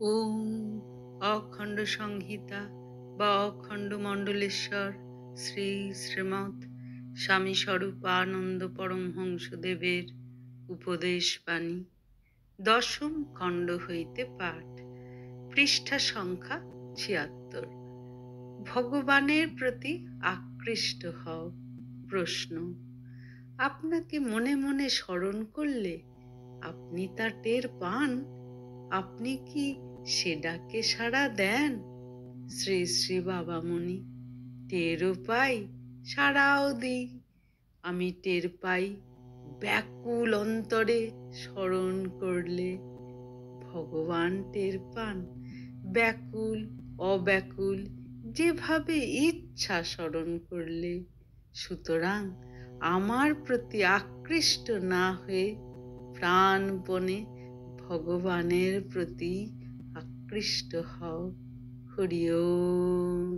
ওম অখণ্ড সংহিতা বা অখণ্ড মণ্ডলেশ্বর শ্রী শ্রীমৎ স্বামী স্বরূপানন্দ পরমহংসদেবের উপদেশ বাণী দশম খণ্ড হইতে পাঠ, পৃষ্ঠা সংখ্যা ৭৬। ভগবানের প্রতি আকৃষ্ট হও। প্রশ্ন: আপনাকে মনে মনে স্মরণ করলে আপনি তা টের পান? আপনি কি সে ডাকে সাড়া দেন? শ্রী শ্রী বাবামণি: টেরও পাই, সাড়াও দিই। আমি টের পাই ব্যাকুল অন্তরে স্মরণ করলে। ভগবান টের পান ব্যাকুল অব্যাকুল যেভাবে ইচ্ছা স্মরণ করলে। সুতরাং আমার প্রতি আকৃষ্ট না হয়ে প্রাণপণে ভগবানের প্রতি আকৃষ্ট হও। হরি ওম।